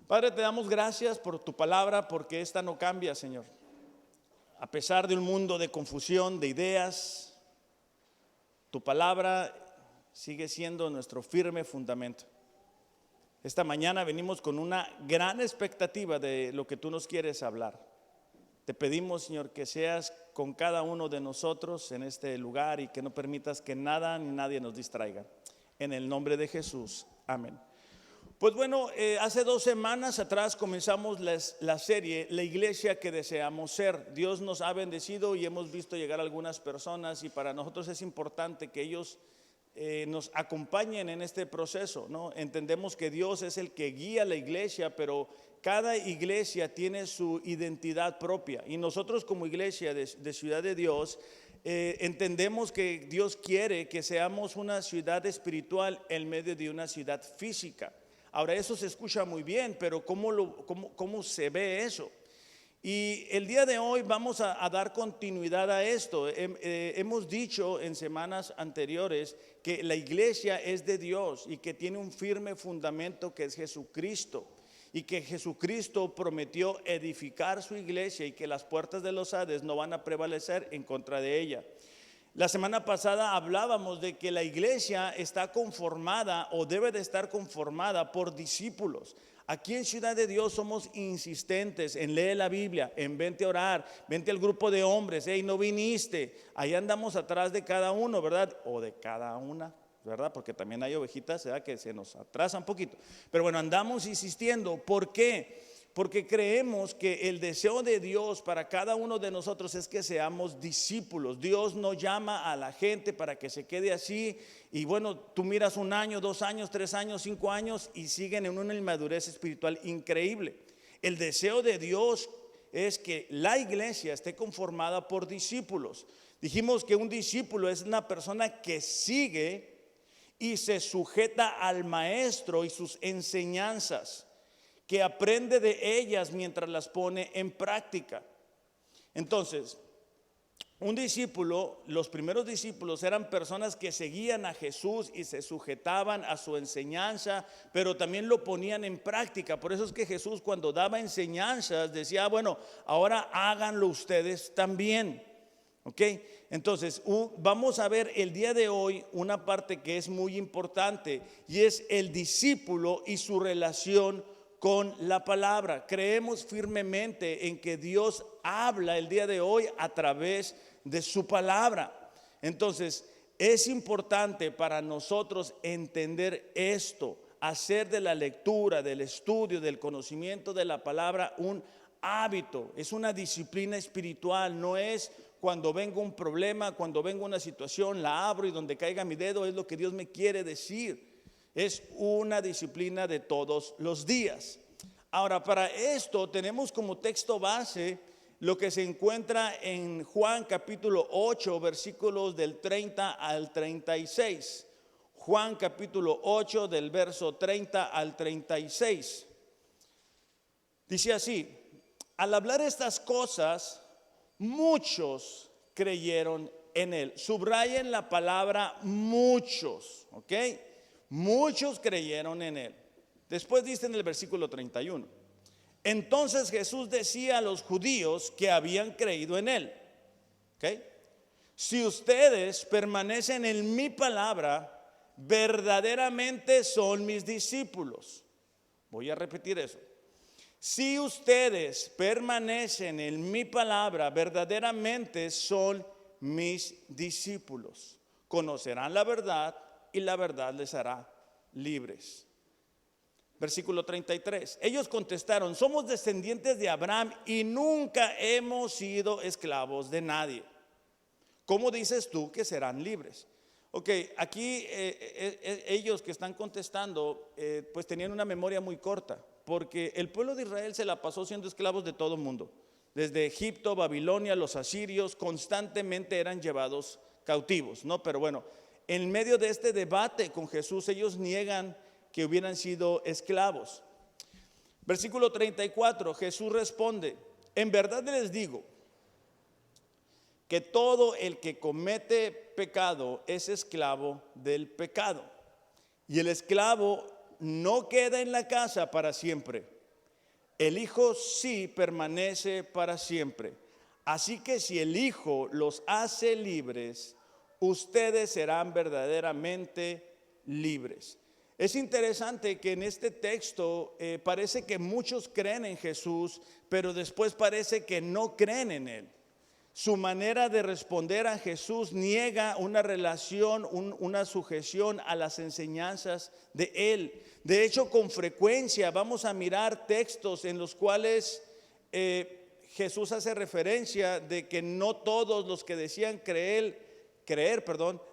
Padre, te damos gracias por tu palabra, porque esta no cambia, Señor. A pesar de un mundo de confusión, de ideas, tu palabra sigue siendo nuestro firme fundamento. Esta mañana venimos con una gran expectativa de lo que tú nos quieres hablar. Te pedimos, Señor, que seas con cada uno de nosotros en este lugar y que no permitas que nada ni nadie nos distraiga. En el nombre de Jesús, amén. Pues bueno, hace 2 semanas atrás comenzamos la serie La Iglesia que Deseamos Ser. Dios nos ha bendecido y hemos visto llegar algunas personas, y para nosotros es importante que ellos nos acompañen en este proceso, ¿no? Entendemos que Dios es el que guía la iglesia, pero cada iglesia tiene su identidad propia, y nosotros como iglesia de Ciudad de Dios entendemos que Dios quiere que seamos una ciudad espiritual en medio de una ciudad física. Ahora, eso se escucha muy bien, pero ¿cómo se ve eso? Y el día de hoy vamos a dar continuidad a esto. Hemos dicho en semanas anteriores que la iglesia es de Dios y que tiene un firme fundamento que es Jesucristo, y que Jesucristo prometió edificar su iglesia y que las puertas de los Hades no van a prevalecer en contra de ella. La semana pasada hablábamos de que la iglesia está conformada o debe de estar conformada por discípulos. Aquí en Ciudad de Dios somos insistentes en leer la Biblia, en vente a orar, vente al grupo de hombres. Hey, no viniste, ahí andamos atrás de cada uno, ¿verdad? O de cada una, ¿verdad? Porque también hay ovejitas, ¿verdad?, que se nos atrasan un poquito. Pero bueno, andamos insistiendo. ¿Por qué? Porque creemos que el deseo de Dios para cada uno de nosotros es que seamos discípulos. Dios no llama a la gente para que se quede así. Y bueno, tú miras 1 año, 2 años, 3 años, 5 años y siguen en una inmadurez espiritual increíble. El deseo de Dios es que la iglesia esté conformada por discípulos. Dijimos que un discípulo es una persona que sigue y se sujeta al maestro y sus enseñanzas, que aprende de ellas mientras las pone en práctica. Entonces, un discípulo, los primeros discípulos eran personas que seguían a Jesús y se sujetaban a su enseñanza, pero también lo ponían en práctica. Por eso es que Jesús, cuando daba enseñanzas, decía: bueno, ahora háganlo ustedes también. ¿Ok? Entonces, vamos a ver el día de hoy una parte que es muy importante, y es el discípulo y su relación con la palabra. Creemos firmemente en que Dios habla el día de hoy a través de su palabra. Entonces, es importante para nosotros entender esto, hacer de la lectura, del estudio, del conocimiento de la palabra un hábito. Es una disciplina espiritual. No es cuando venga un problema, cuando venga una situación, la abro y donde caiga mi dedo es lo que Dios me quiere decir. Es una disciplina de todos los días. Ahora, para esto tenemos como texto base lo que se encuentra en Juan capítulo 8, versículos del 30 al 36. Juan capítulo 8, del verso 30 al 36. Dice así: al hablar estas cosas, muchos creyeron en él. Subrayen la palabra muchos, ¿ok? Muchos creyeron en él. Después dice en el versículo 31: entonces Jesús decía a los judíos que habían creído en él, ¿ok? Si ustedes permanecen en mi palabra, verdaderamente son mis discípulos. Voy a repetir eso. Si ustedes permanecen en mi palabra, verdaderamente son mis discípulos. Conocerán la verdad y la verdad les hará libres. Versículo 33. Ellos contestaron: somos descendientes de Abraham y nunca hemos sido esclavos de nadie. ¿Cómo dices tú que serán libres? Ok, aquí ellos que están contestando pues tenían una memoria muy corta, porque el pueblo de Israel se la pasó siendo esclavos de todo el mundo. Desde Egipto, Babilonia, los asirios constantemente eran llevados cautivos, ¿no? Pero bueno, en medio de este debate con Jesús, ellos niegan que hubieran sido esclavos. Versículo 34, Jesús responde: en verdad les digo que todo el que comete pecado es esclavo del pecado. Y el esclavo no queda en la casa para siempre, El Hijo sí permanece para siempre. Así que si el Hijo los hace libres, ustedes serán verdaderamente libres. Es interesante que en este texto parece que muchos creen en Jesús, pero después parece que no creen en Él. Su manera de responder a Jesús niega una relación, una sujeción a las enseñanzas de Él. De hecho, con frecuencia vamos a mirar textos en los cuales Jesús hace referencia de que no todos los que decían creer,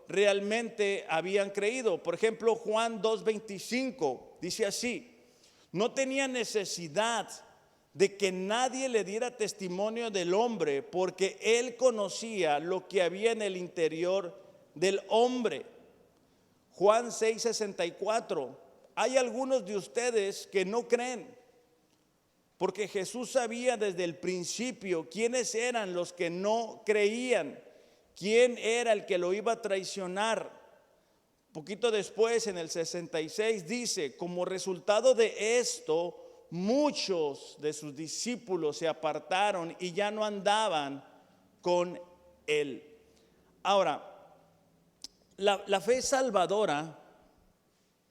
realmente habían creído. Por ejemplo, Juan 2:25 dice así: no tenía necesidad de que nadie le diera testimonio del hombre, porque él conocía lo que había en el interior del hombre. Juan 6:64: hay algunos de ustedes que no creen, porque Jesús sabía desde el principio quiénes eran los que no creían, quién era el que lo iba a traicionar. Poquito después, en el 66, dice: como resultado de esto, muchos de sus discípulos se apartaron y ya no andaban con él. Ahora, la fe salvadora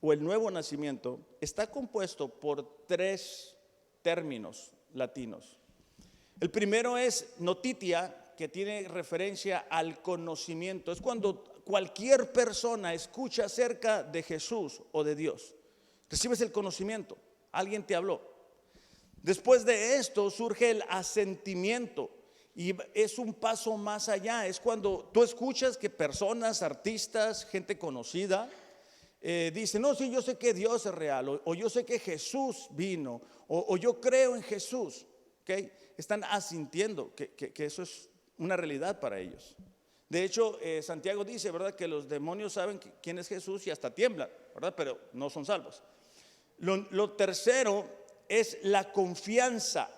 o el nuevo nacimiento está compuesto por tres términos latinos. El primero es notitia, que tiene referencia al conocimiento. Es cuando cualquier persona escucha acerca de Jesús o de Dios. Recibes el conocimiento, alguien te habló. Después de esto surge el asentimiento, y es un paso más allá. Es cuando tú escuchas que personas, artistas, gente conocida dicen: no, sí, yo sé que Dios es real, o yo sé que Jesús vino, o yo creo en Jesús. ¿Okay? Están asintiendo que eso es una realidad para ellos. De hecho, Santiago dice, ¿verdad?, que los demonios saben quién es Jesús y hasta tiemblan, ¿verdad?, pero no son salvos. Lo tercero es la confianza,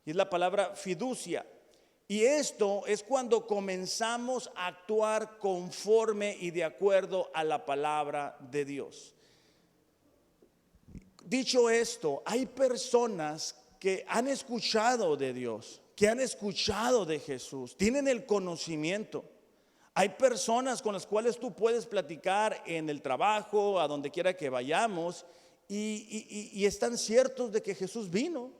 y es la palabra fiducia. Y esto es cuando comenzamos a actuar conforme y de acuerdo a la palabra de Dios. Dicho esto, hay personas que han escuchado de Dios, que han escuchado de Jesús, tienen el conocimiento. Hay personas con las cuales tú puedes platicar en el trabajo, a donde quiera que vayamos, y están ciertos de que Jesús vino.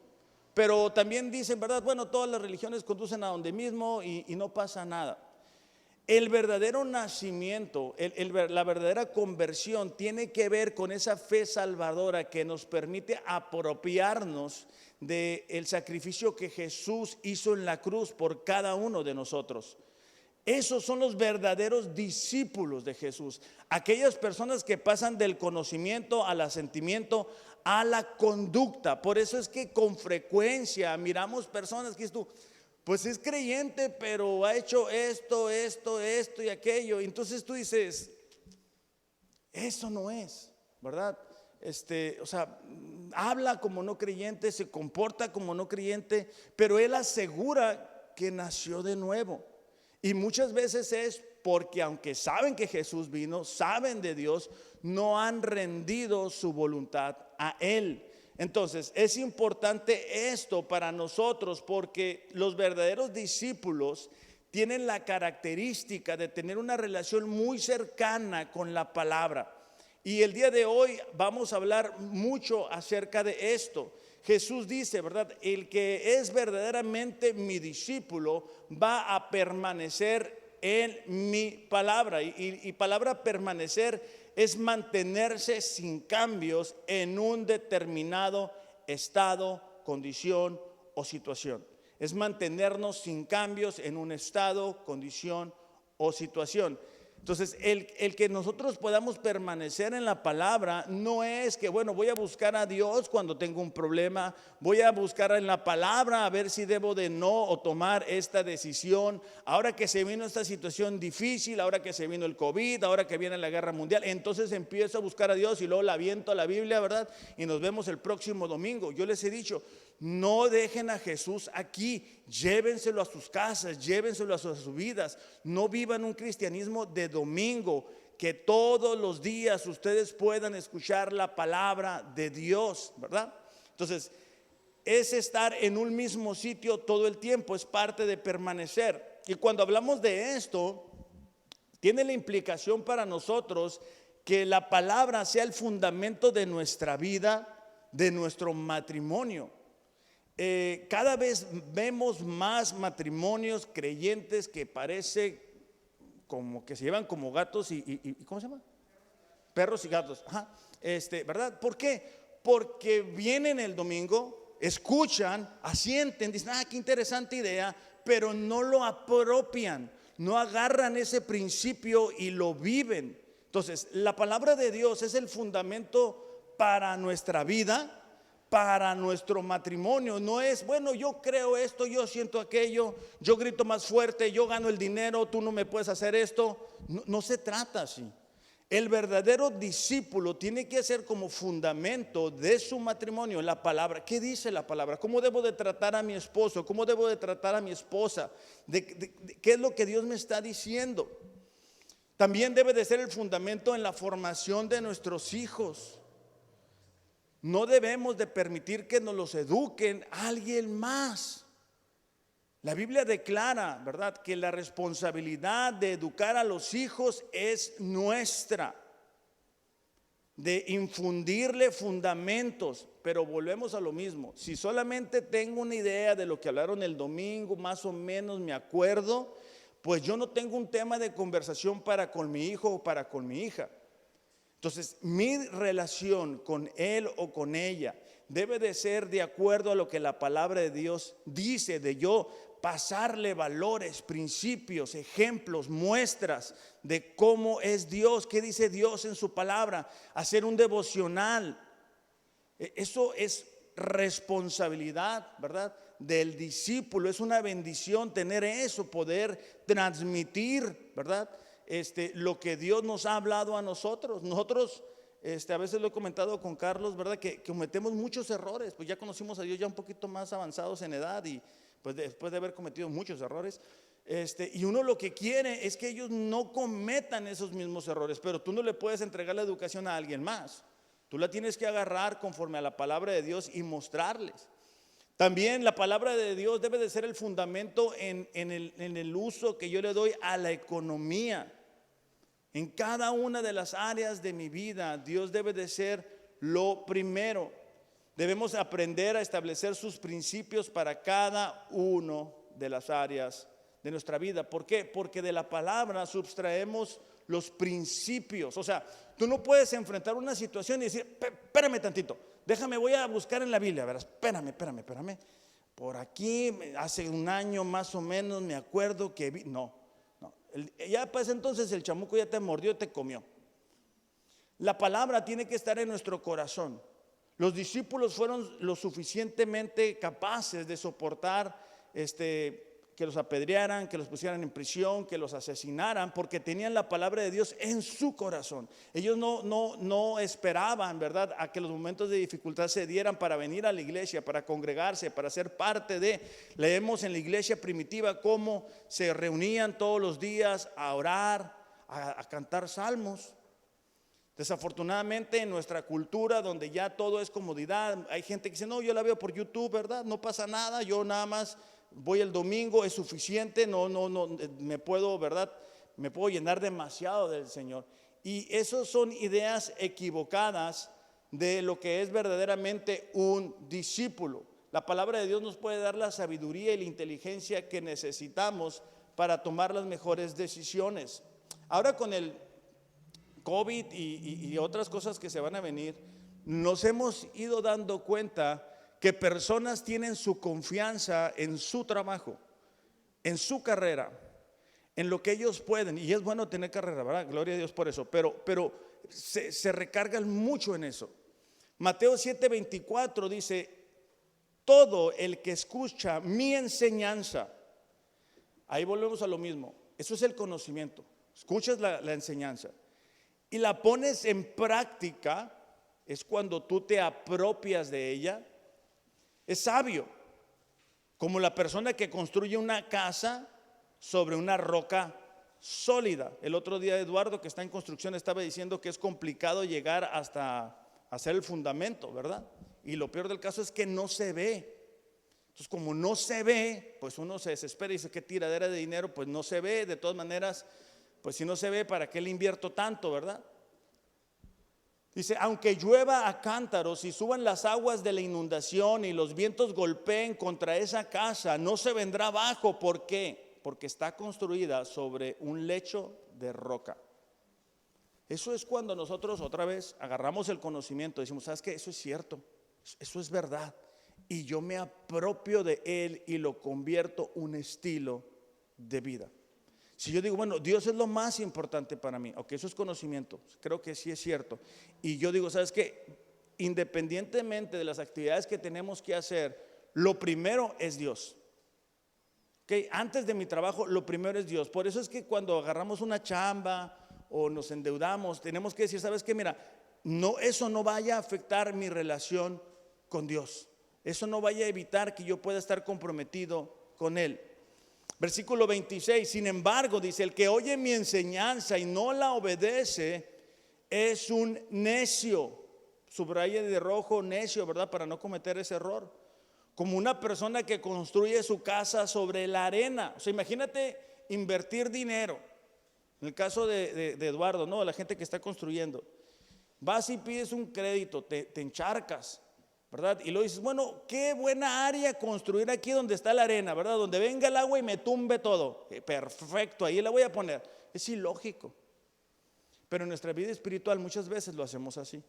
Pero también dicen, ¿verdad?, bueno, todas las religiones conducen a donde mismo y no pasa nada. El verdadero nacimiento, la verdadera conversión tiene que ver con esa fe salvadora que nos permite apropiarnos del sacrificio que Jesús hizo en la cruz por cada uno de nosotros. Esos son los verdaderos discípulos de Jesús, aquellas personas que pasan del conocimiento al asentimiento, a la conducta. Por eso es que con frecuencia miramos personas que tú, pues es creyente, pero ha hecho esto y aquello. Entonces tú dices, eso no es, ¿verdad? O sea, habla como no creyente, se comporta como no creyente, pero él asegura que nació de nuevo. Y muchas veces es porque aunque saben que Jesús vino, saben de Dios, no han rendido su voluntad a Él. Entonces es importante esto para nosotros, porque los verdaderos discípulos tienen la característica de tener una relación muy cercana con la palabra. Y el día de hoy vamos a hablar mucho acerca de esto. Jesús dice, ¿verdad?, el que es verdaderamente mi discípulo va a permanecer en mi palabra. Y palabra permanecer es mantenerse sin cambios en un determinado estado, condición o situación. Es mantenernos sin cambios en un estado, condición o situación. Entonces, el que nosotros podamos permanecer en la palabra no es que, bueno, voy a buscar a Dios cuando tengo un problema, voy a buscar en la palabra a ver si debo de no o tomar esta decisión. Ahora que se vino esta situación difícil, ahora que se vino el COVID, ahora que viene la guerra mundial, entonces empiezo a buscar a Dios y luego la aviento a la Biblia, ¿verdad? Y nos vemos el próximo domingo. Yo les he dicho, no dejen a Jesús aquí, llévenselo a sus casas, llévenselo a sus vidas. No vivan un cristianismo de domingo, que todos los días ustedes puedan escuchar la palabra de Dios, ¿verdad? Entonces, es estar en un mismo sitio todo el tiempo, es parte de permanecer. Y cuando hablamos de esto, tiene la implicación para nosotros que la palabra sea el fundamento de nuestra vida, de nuestro matrimonio. Cada vez vemos más matrimonios creyentes que parece como que se llevan como gatos y ¿cómo se llama? Perros y gatos. Ajá. ¿Verdad? ¿Por qué? Porque vienen el domingo, escuchan, asienten, dicen, qué interesante idea, pero no lo apropian, no agarran ese principio y lo viven. Entonces, la palabra de Dios es el fundamento para nuestra vida, para nuestro matrimonio. No es, bueno, yo creo esto, yo siento aquello, yo grito más fuerte, yo gano el dinero, tú no me puedes hacer esto. No se trata así. El verdadero discípulo tiene que ser como fundamento de su matrimonio la palabra. ¿Qué dice la palabra? ¿Cómo debo de tratar a mi esposo? ¿Cómo debo de tratar a mi esposa? ¿Qué es lo que Dios me está diciendo? También debe de ser el fundamento en la formación de nuestros hijos. No debemos de permitir que nos los eduquen alguien más. La Biblia declara, ¿verdad?, que la responsabilidad de educar a los hijos es nuestra, de infundirle fundamentos. Pero volvemos a lo mismo. Si solamente tengo una idea de lo que hablaron el domingo, más o menos me acuerdo, pues yo no tengo un tema de conversación para con mi hijo o para con mi hija. Entonces, mi relación con él o con ella debe de ser de acuerdo a lo que la palabra de Dios dice, de yo pasarle valores, principios, ejemplos, muestras de cómo es Dios, qué dice Dios en su palabra, hacer un devocional. Eso es responsabilidad, ¿verdad?, del discípulo. Es una bendición tener eso, poder transmitir, ¿verdad?, lo que Dios nos ha hablado a nosotros. Nosotros, a veces lo he comentado con Carlos, ¿verdad?, que cometemos muchos errores. Pues ya conocimos a Dios ya un poquito más avanzados en edad y pues después de haber cometido muchos errores, y uno lo que quiere es que ellos no cometan esos mismos errores. Pero tú no le puedes entregar la educación a alguien más. Tú la tienes que agarrar conforme a la palabra de Dios y mostrarles. También la palabra de Dios debe de ser el fundamento en el uso que yo le doy a la economía. En cada una de las áreas de mi vida, Dios debe de ser lo primero. Debemos aprender a establecer sus principios para cada una de las áreas de nuestra vida. ¿Por qué? Porque de la palabra sustraemos los principios. O sea, tú no puedes enfrentar una situación y decir, espérame tantito, déjame, voy a buscar en la Biblia. Verás, espérame. Por aquí, hace un año más o menos, me acuerdo que vi. No. Ya para ese entonces el chamuco ya te mordió y te comió. La palabra tiene que estar en nuestro corazón. Los discípulos fueron lo suficientemente capaces de soportar que los apedrearan, que los pusieran en prisión, que los asesinaran, porque tenían la palabra de Dios en su corazón. Ellos no esperaban, ¿verdad?, a que los momentos de dificultad se dieran para venir a la iglesia, para congregarse, para ser parte de. Leemos en la iglesia primitiva cómo se reunían todos los días a orar, a cantar salmos. Desafortunadamente en nuestra cultura, donde ya todo es comodidad, hay gente que dice, no, yo la veo por YouTube, ¿verdad? No pasa nada, yo nada más voy el domingo, es suficiente, no, me puedo, ¿verdad?, me puedo llenar demasiado del Señor. Y esas son ideas equivocadas de lo que es verdaderamente un discípulo. La palabra de Dios nos puede dar la sabiduría y la inteligencia que necesitamos para tomar las mejores decisiones. Ahora con el COVID y otras cosas que se van a venir, nos hemos ido dando cuenta que personas tienen su confianza en su trabajo, en su carrera, en lo que ellos pueden. Y es bueno tener carrera, ¿verdad? Gloria a Dios por eso. Pero se recargan mucho en eso. Mateo 7:24 dice, todo el que escucha mi enseñanza. Ahí volvemos a lo mismo. Eso es el conocimiento. Escuchas la enseñanza y la pones en práctica, es cuando tú te apropias de ella. Es sabio, como la persona que construye una casa sobre una roca sólida. El otro día Eduardo, que está en construcción, estaba diciendo que es complicado llegar hasta hacer el fundamento, ¿verdad? y lo peor del caso es que no se ve. Entonces, como no se ve, pues uno se desespera y dice, qué tiradera de dinero, pues no se ve. De todas maneras, pues si no se ve, ¿para qué le invierto tanto, verdad? Dice, aunque llueva a cántaros y suban las aguas de la inundación y los vientos golpeen contra esa casa, no se vendrá abajo. ¿Por qué? Porque está construida sobre un lecho de roca. Eso es cuando nosotros otra vez agarramos el conocimiento, decimos, ¿sabes qué? Eso es cierto, eso es verdad. Y yo me apropio de él y lo convierto un estilo de vida. Si yo digo, bueno, Dios es lo más importante para mí, ok, eso es conocimiento, creo que sí es cierto. Y yo digo, ¿sabes qué? Independientemente de las actividades que tenemos que hacer, lo primero es Dios. Okay, antes de mi trabajo, lo primero es Dios. Por eso es que cuando agarramos una chamba o nos endeudamos, tenemos que decir, ¿sabes qué? Mira, no, eso no vaya a afectar mi relación con Dios. Eso no vaya a evitar que yo pueda estar comprometido con Él. Versículo 26, sin embargo, dice, el que oye mi enseñanza y no la obedece es un necio. Subraye de rojo necio, ¿verdad? Para no cometer ese error. Como una persona que construye su casa sobre la arena. O sea, imagínate invertir dinero. En el caso de Eduardo, ¿no? La gente que está construyendo. Vas y pides un crédito, te encharcas, ¿verdad? Y luego dices, bueno, qué buena área construir aquí donde está la arena, ¿verdad? Donde venga el agua y me tumbe todo. Perfecto, ahí la voy a poner. Es ilógico. Pero en nuestra vida espiritual muchas veces lo hacemos así.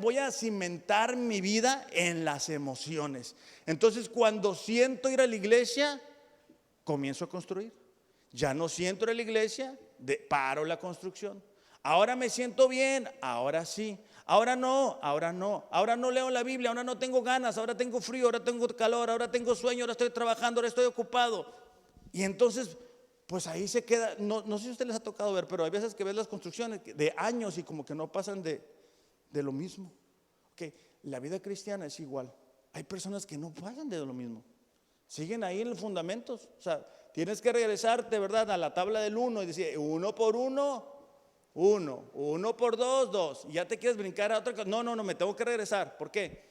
Voy a cimentar mi vida en las emociones. Entonces, cuando siento ir a la iglesia, comienzo a construir. Ya no siento ir a la iglesia, paro la construcción. Ahora me siento bien, ahora sí. Ahora no, ahora no. Ahora no leo la Biblia, ahora no tengo ganas, ahora tengo frío, ahora tengo calor, ahora tengo sueño, ahora estoy trabajando, ahora estoy ocupado. Y entonces, pues ahí se queda. No sé si a ustedes les ha tocado ver, pero hay veces que ves las construcciones de años y como que no pasan de lo mismo. Okay. La vida cristiana es igual. Hay personas que no pasan de lo mismo. Siguen ahí en los fundamentos. O sea, tienes que regresarte, ¿verdad? A la tabla del 1 y decir 1 por 1, 1, 1 por 2, 2. Y ya te quieres brincar a otra cosa. No, me tengo que regresar. ¿Por qué?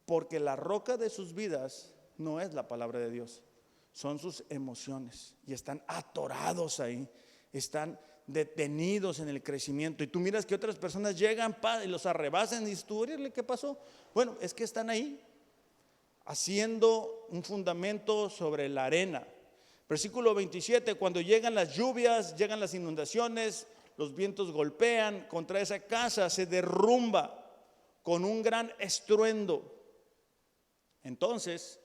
Porque la roca de sus vidas no es la palabra de Dios. Son sus emociones. Y están atorados ahí. Están detenidos en el crecimiento. Y tú miras que otras personas llegan y los arrebasan y dices, ¿tú qué pasó? Bueno, es que están ahí haciendo un fundamento sobre la arena. Versículo 27, cuando llegan las lluvias, llegan las inundaciones, los vientos golpean contra esa casa, se derrumba con un gran estruendo. Entonces,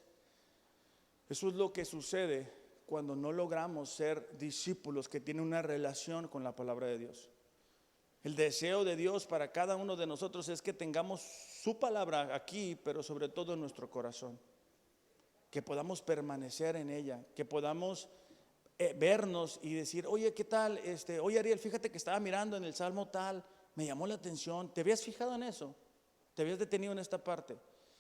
eso es lo que sucede cuando no logramos ser discípulos que tienen una relación con la palabra de Dios. El deseo de Dios para cada uno de nosotros es que tengamos su palabra aquí, pero sobre todo en nuestro corazón. Que podamos permanecer en ella, que podamos vernos y decir, oye, ¿qué tal? Oye, Ariel, fíjate que estaba mirando en el Salmo tal, me llamó la atención. ¿Te habías fijado en eso? ¿Te habías detenido en esta parte?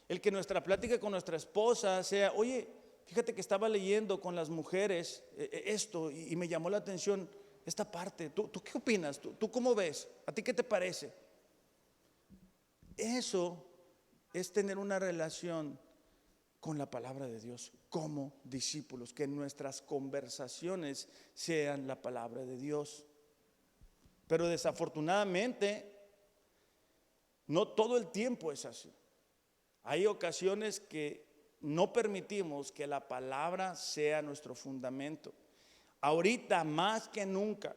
El que nuestra plática con nuestra esposa sea, oye, fíjate que estaba leyendo con las mujeres esto y me llamó la atención esta parte. ¿Tú qué opinas? ¿Tú cómo ves? ¿A ti qué te parece? Eso es tener una relación con la palabra de Dios como discípulos, que nuestras conversaciones sean la palabra de Dios. Pero desafortunadamente no todo el tiempo es así. Hay ocasiones que no permitimos que la palabra sea nuestro fundamento. Ahorita más que nunca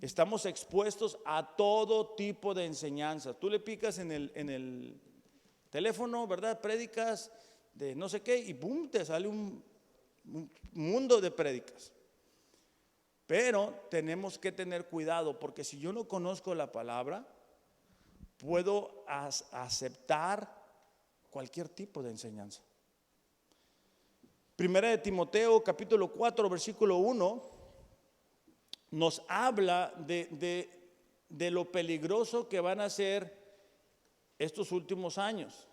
estamos expuestos a todo tipo de enseñanza. Tú le picas en el teléfono, ¿verdad? Prédicas de no sé qué y ¡pum! Te sale un mundo de prédicas. Pero tenemos que tener cuidado, porque si yo no conozco la palabra, puedo aceptar cualquier tipo de enseñanza. Primera de Timoteo capítulo 4 versículo 1 nos habla de lo peligroso que van a ser estos últimos años.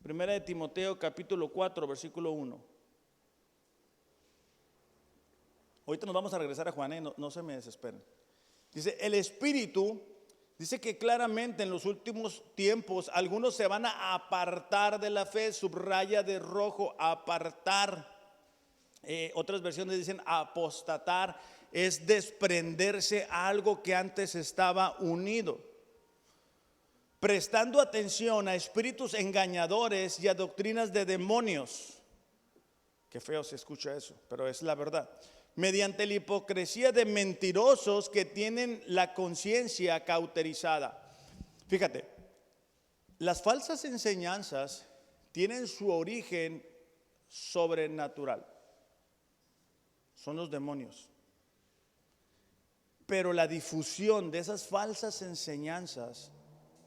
Primera de Timoteo capítulo 4 versículo 1. Ahorita nos vamos a regresar a Juan, no se me desesperen. Dice, el Espíritu Dice que claramente en los últimos tiempos algunos se van a apartar de la fe, subraya de rojo, apartar. Otras versiones dicen apostatar, es desprenderse a algo que antes estaba unido, prestando atención a espíritus engañadores y a doctrinas de demonios. Qué feo se escucha eso, pero es la verdad. Mediante la hipocresía de mentirosos que tienen la conciencia cauterizada. Fíjate, las falsas enseñanzas tienen su origen sobrenatural. Son los demonios. Pero la difusión de esas falsas enseñanzas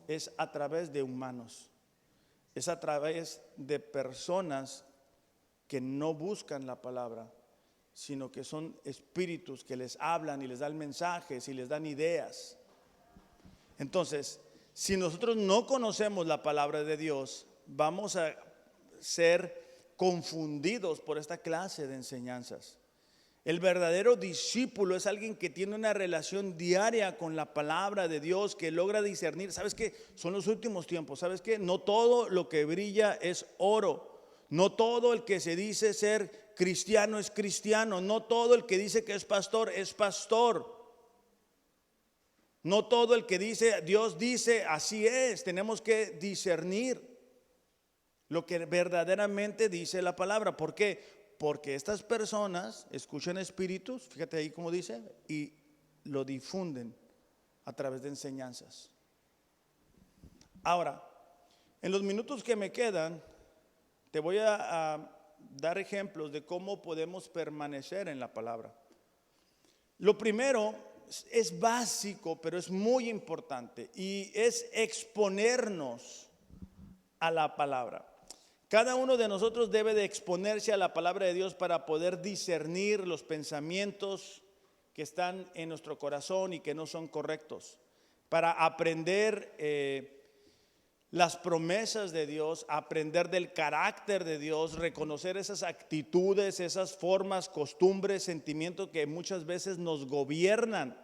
es a través de humanos. Es a través de personas que no buscan la palabra, sino que son espíritus que les hablan y les dan mensajes y les dan ideas. Entonces, si nosotros no conocemos la palabra de Dios, vamos a ser confundidos por esta clase de enseñanzas. El verdadero discípulo es alguien que tiene una relación diaria con la palabra de Dios, que logra discernir. ¿Sabes qué? Son los últimos tiempos. ¿Sabes qué? No todo lo que brilla es oro. No todo el que se dice ser cristiano es cristiano. No todo el que dice que es pastor es pastor. No todo el que dice Dios dice así es. Tenemos que discernir lo que verdaderamente dice la palabra. ¿Por qué? Porque estas personas escuchan espíritus, fíjate ahí como dice, y lo difunden a través de enseñanzas. Ahora, en los minutos que me quedan, te voy a dar ejemplos de cómo podemos permanecer en la palabra. Lo primero es básico, pero es muy importante, y es exponernos a la palabra. Cada uno de nosotros debe de exponerse a la palabra de Dios para poder discernir los pensamientos que están en nuestro corazón y que no son correctos, para aprender las promesas de Dios, aprender del carácter de Dios, reconocer esas actitudes, esas formas, costumbres, sentimientos que muchas veces nos gobiernan.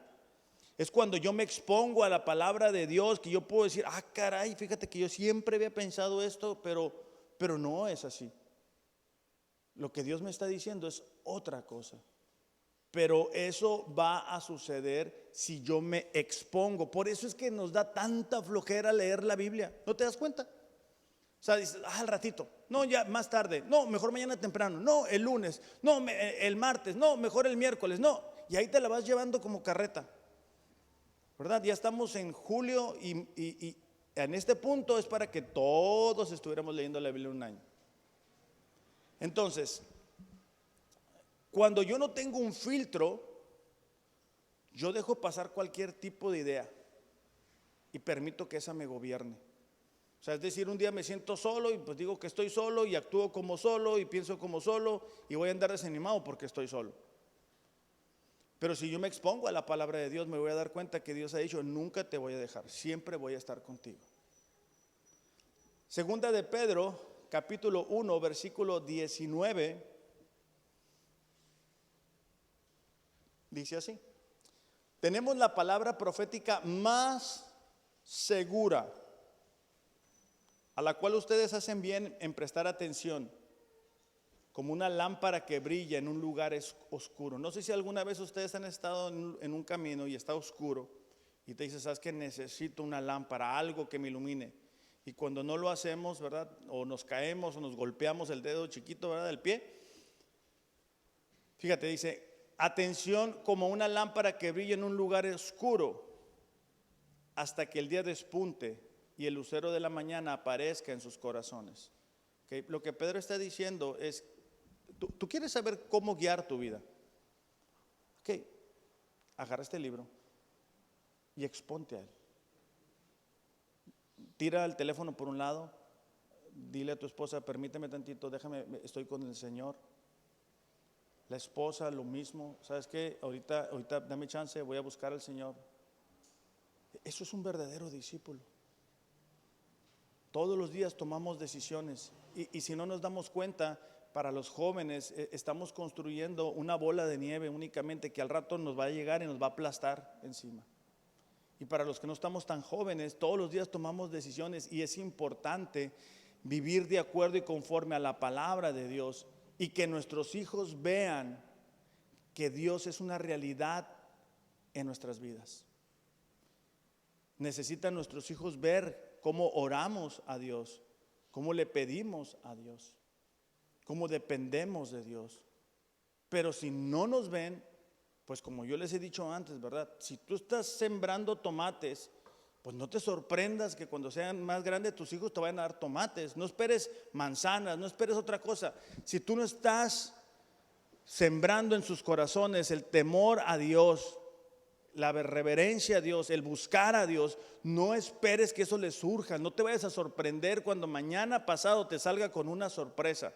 Es cuando yo me expongo a la palabra de Dios que yo puedo decir, ah, caray, fíjate que yo siempre había pensado esto, pero no es así. Lo que Dios me está diciendo es otra cosa. Pero eso va a suceder si yo me expongo. Por eso es que nos da tanta flojera leer la Biblia. ¿No te das cuenta? O sea, dices, al ratito. No, ya más tarde. No, mejor mañana temprano. No, el lunes. No, el martes. No, mejor el miércoles. No. Y ahí te la vas llevando como carreta. ¿Verdad? Ya estamos en julio y en este punto es para que todos estuviéramos leyendo la Biblia un año. Entonces, cuando yo no tengo un filtro, yo dejo pasar cualquier tipo de idea y permito que esa me gobierne. O sea, es decir, un día me siento solo y pues digo que estoy solo y actúo como solo y pienso como solo y voy a andar desanimado porque estoy solo. Pero si yo me expongo a la palabra de Dios, me voy a dar cuenta que Dios ha dicho, nunca te voy a dejar, siempre voy a estar contigo. Segunda de Pedro, capítulo 1, versículo 19, dice así: tenemos la palabra profética más segura, a la cual ustedes hacen bien en prestar atención, como una lámpara que brilla en un lugar oscuro. No sé si alguna vez ustedes han estado en un camino y está oscuro y te dices, sabes que necesito una lámpara, algo que me ilumine. Y cuando no lo hacemos, ¿verdad? O nos caemos o nos golpeamos el dedo chiquito, ¿verdad? Del pie. Fíjate, dice, atención como una lámpara que brilla en un lugar oscuro hasta que el día despunte y el lucero de la mañana aparezca en sus corazones. ¿Okay? Lo que Pedro está diciendo es, tú quieres saber cómo guiar tu vida. Ok, agarra este libro y exponte a él. Tira el teléfono por un lado, dile a tu esposa, permíteme tantito, déjame, estoy con el Señor. La esposa, lo mismo, ¿sabes qué? Ahorita dame chance, voy a buscar al Señor. Eso es un verdadero discípulo. Todos los días tomamos decisiones y si no nos damos cuenta, para los jóvenes estamos construyendo una bola de nieve únicamente que al rato nos va a llegar y nos va a aplastar encima. y para los que no estamos tan jóvenes, todos los días tomamos decisiones y es importante vivir de acuerdo y conforme a la palabra de Dios y que nuestros hijos vean que Dios es una realidad en nuestras vidas. Necesitan nuestros hijos ver cómo oramos a Dios, cómo le pedimos a Dios, cómo dependemos de Dios. Pero si no nos ven, pues como yo les he dicho antes, ¿verdad? Si tú estás sembrando tomates, pues no te sorprendas que cuando sean más grandes tus hijos te vayan a dar tomates. No esperes manzanas, no esperes otra cosa. Si tú no estás sembrando en sus corazones el temor a Dios, la reverencia a Dios, el buscar a Dios, no esperes que eso les surja. No te vayas a sorprender cuando mañana pasado te salga con una sorpresa,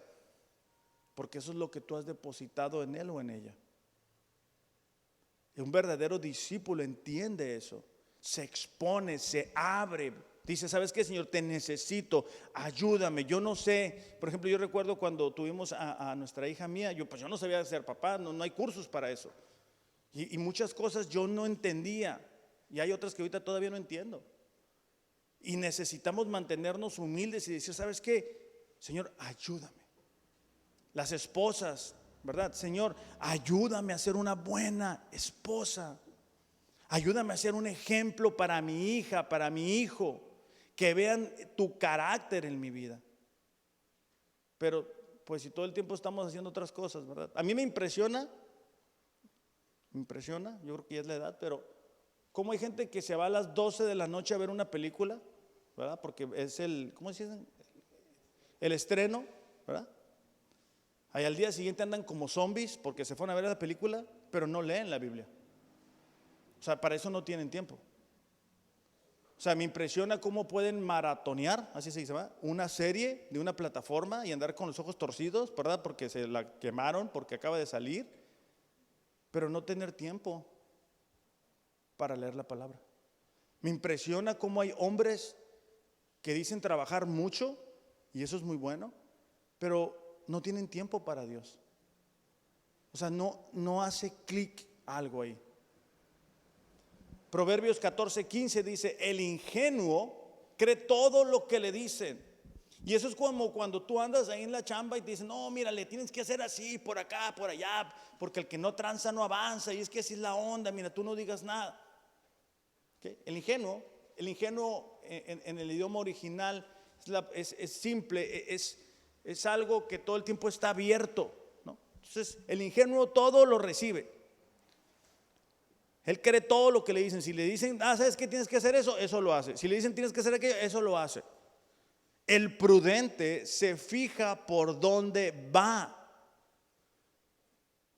porque eso es lo que tú has depositado en él o en ella. Un verdadero discípulo entiende eso, se expone, se abre, dice: ¿sabes qué, Señor? Te necesito, ayúdame. Yo no sé, por ejemplo, yo recuerdo cuando tuvimos a nuestra hija mía, yo no sabía ser papá, no hay cursos para eso. Y muchas cosas yo no entendía, y hay otras que ahorita todavía no entiendo. Y necesitamos mantenernos humildes y decir: ¿sabes qué? Señor, ayúdame. Las esposas, ¿verdad? Señor, ayúdame a ser una buena esposa. Ayúdame a ser un ejemplo para mi hija, para mi hijo, que vean tu carácter en mi vida. Pero pues si todo el tiempo estamos haciendo otras cosas, ¿verdad? A mí me impresiona, yo creo que ya es la edad, pero cómo hay gente que se va a las 12 de la noche a ver una película, ¿verdad? Porque es ¿cómo se dice? El estreno, ¿verdad? Ahí al día siguiente andan como zombies porque se fueron a ver la película, pero no leen la Biblia. O sea, para eso no tienen tiempo. O sea, me impresiona cómo pueden maratonear, así se dice, ¿verdad? Una serie de una plataforma y andar con los ojos torcidos, ¿verdad? Porque se la quemaron, porque acaba de salir, pero no tener tiempo para leer la palabra. Me impresiona cómo hay hombres que dicen trabajar mucho, y eso es muy bueno, pero no tienen tiempo para Dios. O sea, no hace clic algo ahí. Proverbios 14:15 dice: el ingenuo cree todo lo que le dicen. Y eso es como cuando tú andas ahí en la chamba y te dicen: no, mira, le tienes que hacer así, por acá, por allá, porque el que no tranza no avanza, y es que así es la onda, mira, tú no digas nada. ¿Okay? El ingenuo en el idioma original es simple, es algo que todo el tiempo está abierto, ¿no? Entonces el ingenuo todo lo recibe. Él cree todo lo que le dicen. Si le dicen: ¿sabes qué? Tienes que hacer eso, eso lo hace. Si le dicen: tienes que hacer aquello, eso lo hace. El prudente se fija por dónde va.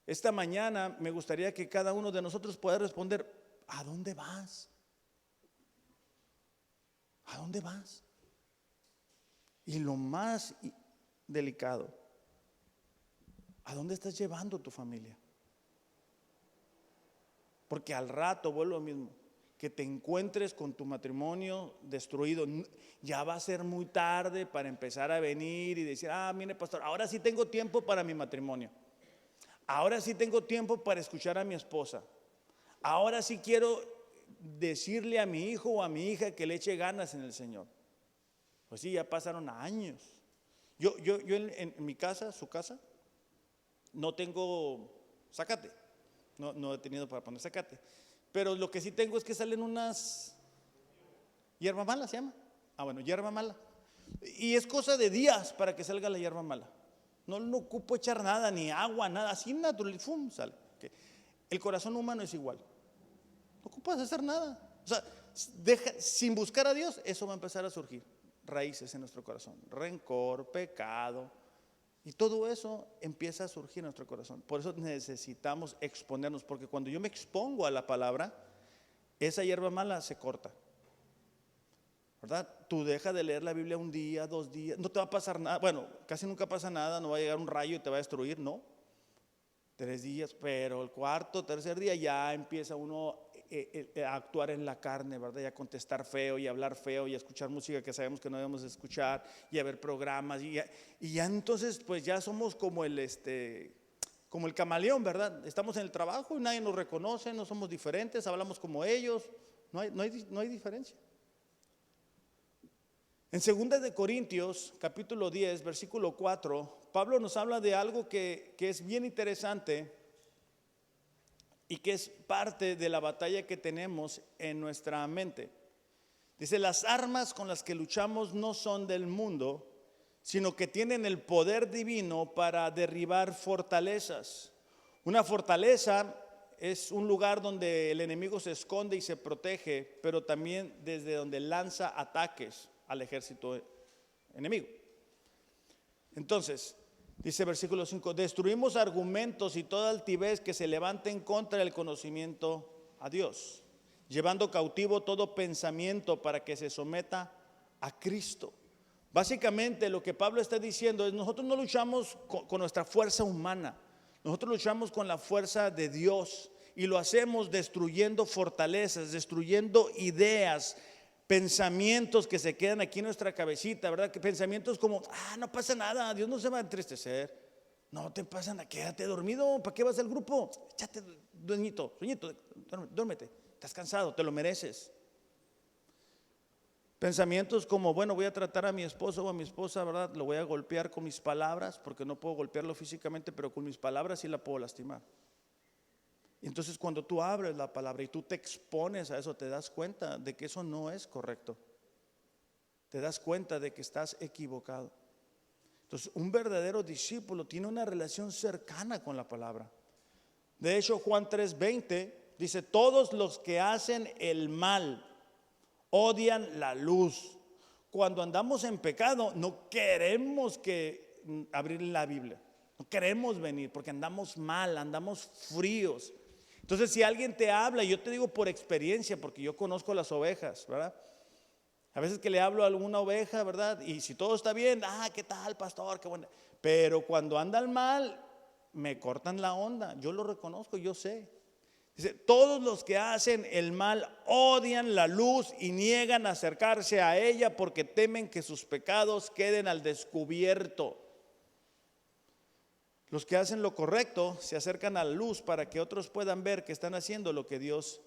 Esta mañana me gustaría que cada uno de nosotros pueda responder: ¿a dónde vas? ¿A dónde vas? Y lo más delicado, ¿a dónde estás llevando tu familia? Porque al rato, vuelvo a lo mismo, que te encuentres con tu matrimonio destruido, ya va a ser muy tarde para empezar a venir y decir: mire, pastor, ahora sí tengo tiempo para mi matrimonio. Ahora sí tengo tiempo para escuchar a mi esposa. Ahora sí quiero decirle a mi hijo o a mi hija que le eche ganas en el Señor. Pues sí, ya pasaron años. Yo en mi casa, su casa, no tengo zacate. No he tenido para poner zacate. Pero lo que sí tengo es que salen unas hierba mala, se llama. Bueno, hierba mala. Y es cosa de días para que salga la hierba mala. No ocupo echar nada, ni agua, nada. Así natural, ¡fum!, sale. Okay. El corazón humano es igual. No ocupas hacer nada. O sea, sin buscar a Dios, eso va a empezar a surgir. Raíces en nuestro corazón. Rencor, pecado. Y todo eso empieza a surgir en nuestro corazón. Por eso necesitamos exponernos, porque cuando yo me expongo a la palabra, esa hierba mala se corta, ¿verdad? Tú dejas de leer la Biblia un día, 2 días, no te va a pasar nada. Bueno, casi nunca pasa nada, no va a llegar un rayo y te va a destruir, no. 3 días, pero el cuarto, tercer día ya empieza uno a actuar en la carne, ¿verdad? Y a contestar feo y a hablar feo y a escuchar música que sabemos que no debemos escuchar y a ver programas y ya entonces pues ya somos como como el camaleón, ¿verdad? Estamos en el trabajo y nadie nos reconoce, no somos diferentes, hablamos como ellos, No hay diferencia. En 2 de Corintios, capítulo 10, versículo 4, Pablo nos habla de algo que es bien interesante y que es parte de la batalla que tenemos en nuestra mente. Dice, las armas con las que luchamos no son del mundo, sino que tienen el poder divino para derribar fortalezas. Una fortaleza es un lugar donde el enemigo se esconde y se protege, pero también desde donde lanza ataques al ejército enemigo. Entonces, dice versículo 5, destruimos argumentos y toda altivez que se levante en contra del conocimiento a Dios, llevando cautivo todo pensamiento para que se someta a Cristo. Básicamente lo que Pablo está diciendo es, nosotros no luchamos con nuestra fuerza humana, nosotros luchamos con la fuerza de Dios y lo hacemos destruyendo fortalezas, destruyendo ideas, pensamientos que se quedan aquí en nuestra cabecita, ¿verdad? Que pensamientos como, no pasa nada, Dios no se va a entristecer, no te pasa nada, quédate dormido, ¿para qué vas al grupo? Échate, sueñito, duérmete, estás cansado, te lo mereces. Pensamientos como, bueno, voy a tratar a mi esposo o a mi esposa, ¿verdad? Lo voy a golpear con mis palabras, porque no puedo golpearlo físicamente, pero con mis palabras sí la puedo lastimar. Entonces cuando tú abres la palabra y tú te expones a eso, te das cuenta de que eso no es correcto. Te das cuenta de que estás equivocado. Entonces un verdadero discípulo tiene una relación cercana con la palabra. De hecho, Juan 3:20 dice, todos los que hacen el mal odian la luz. Cuando andamos en pecado no queremos abrir la Biblia, no queremos venir porque andamos mal, andamos fríos. Entonces si alguien te habla, yo te digo por experiencia, porque yo conozco las ovejas, ¿verdad? A veces que le hablo a alguna oveja, ¿verdad? Y si todo está bien, ¿qué tal, pastor? Qué bueno. Pero cuando andan mal, me cortan la onda. Yo lo reconozco, yo sé. Dice, todos los que hacen el mal odian la luz y niegan acercarse a ella porque temen que sus pecados queden al descubierto. Los que hacen lo correcto se acercan a la luz para que otros puedan ver que están haciendo lo que Dios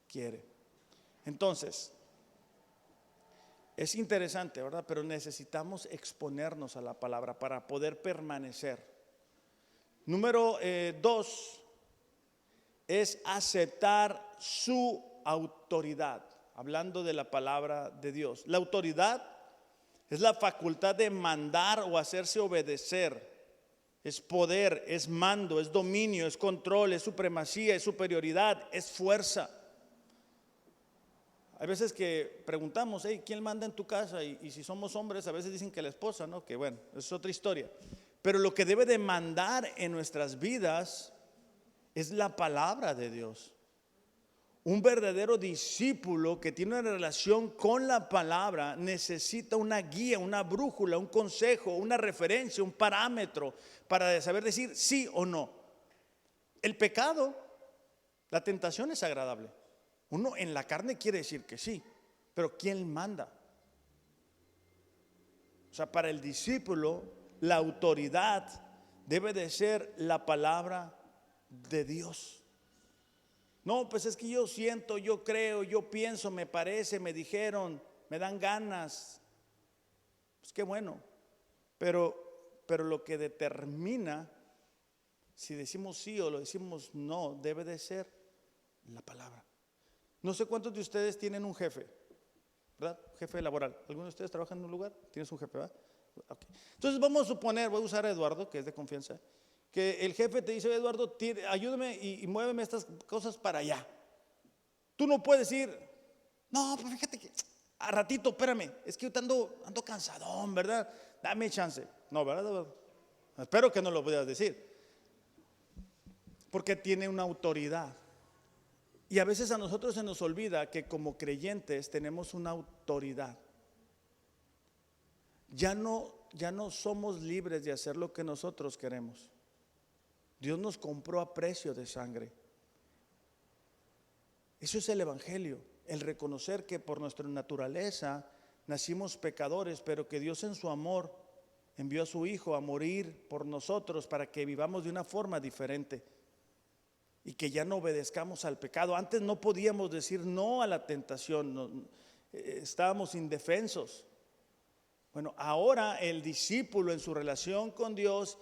quiere. Entonces, es interesante, ¿verdad? Pero necesitamos exponernos a la palabra para poder permanecer. Número 2 es aceptar su autoridad, hablando de la palabra de Dios. La autoridad es la facultad de mandar o hacerse obedecer. Es poder, es mando, es dominio, es control, es supremacía, es superioridad, es fuerza. Hay veces que preguntamos, ¿quién manda en tu casa? Y si somos hombres, a veces dicen que la esposa, ¿no? Que bueno, es otra historia. Pero lo que debe de mandar en nuestras vidas es la palabra de Dios. Un verdadero discípulo que tiene una relación con la palabra necesita una guía, una brújula, un consejo, una referencia, un parámetro para saber decir sí o no. El pecado, la tentación es agradable. Uno en la carne quiere decir que sí, pero ¿quién manda? O sea, para el discípulo la autoridad debe de ser la palabra de Dios. No, pues es que yo siento, yo creo, yo pienso, me parece, me dijeron, me dan ganas. Pues qué bueno. Pero lo que determina si decimos sí o lo decimos no debe de ser la palabra. No sé cuántos de ustedes tienen un jefe, ¿verdad? Jefe laboral. ¿Alguno de ustedes trabaja en un lugar? ¿Tienes un jefe, verdad? Okay. Entonces vamos a suponer, voy a usar a Eduardo, que es de confianza, que el jefe te dice, Eduardo, ayúdame y muéveme estas cosas para allá. Tú no puedes ir, no, pues fíjate que a ratito, espérame, es que yo ando cansadón, ¿verdad? Dame chance. No, ¿verdad? Espero que no lo puedas decir. Porque tiene una autoridad. Y a veces a nosotros se nos olvida que como creyentes tenemos una autoridad. Ya no somos libres de hacer lo que nosotros queremos. Dios nos compró a precio de sangre. Eso es el evangelio, el reconocer que por nuestra naturaleza nacimos pecadores, pero que Dios en su amor envió a su Hijo a morir por nosotros para que vivamos de una forma diferente. y que ya no obedezcamos al pecado. Antes no podíamos decir no a la tentación, estábamos indefensos. Bueno, ahora el discípulo en su relación con Dios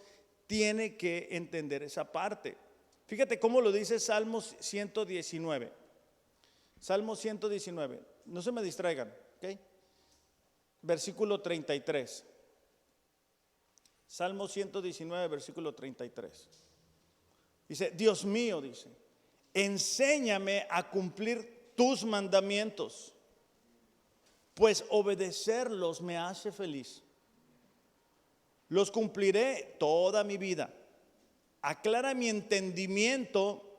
tiene que entender esa parte. Fíjate cómo lo dice Salmos 119. Salmo 119, no se me distraigan, ¿ok? Versículo 33. Salmo 119, versículo 33. Dice, Dios mío, dice, enséñame a cumplir tus mandamientos, pues obedecerlos me hace feliz. Los cumpliré toda mi vida. Aclara mi entendimiento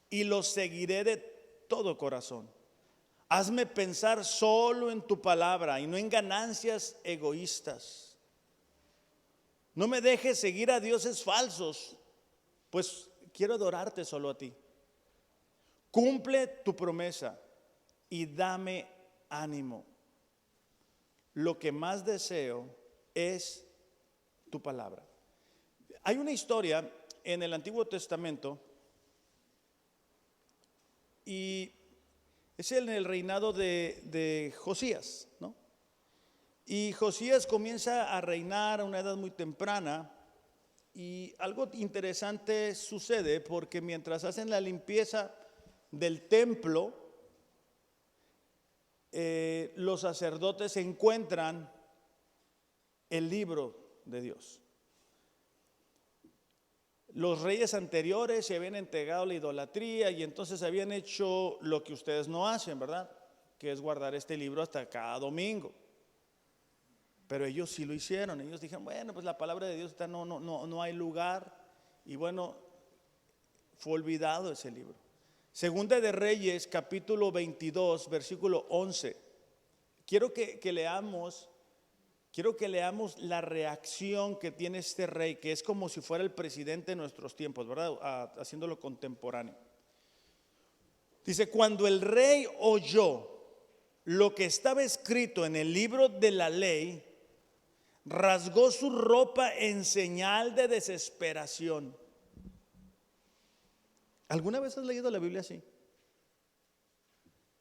y los seguiré de todo corazón. Hazme pensar solo en tu palabra y no en ganancias egoístas. No me dejes seguir a dioses falsos, pues quiero adorarte solo a ti. Cumple tu promesa y dame ánimo. Lo que más deseo es tu palabra. Hay una historia en el Antiguo Testamento y es en el reinado de Josías, ¿no? Y Josías comienza a reinar a una edad muy temprana y algo interesante sucede porque mientras hacen la limpieza del templo, los sacerdotes encuentran el libro de Dios. Los reyes anteriores se habían entregado a la idolatría y entonces habían hecho lo que ustedes no hacen, ¿verdad? Que es guardar este libro hasta cada domingo. Pero ellos sí lo hicieron. Ellos dijeron, bueno, pues la palabra de Dios está, no hay lugar. Y bueno, fue olvidado ese libro. Segunda de Reyes, capítulo 22, versículo 11. Quiero que leamos la reacción que tiene este rey, que es como si fuera el presidente de nuestros tiempos, ¿verdad? Haciéndolo contemporáneo. Dice, cuando el rey oyó lo que estaba escrito en el libro de la ley, rasgó su ropa en señal de desesperación. ¿Alguna vez has leído la Biblia así?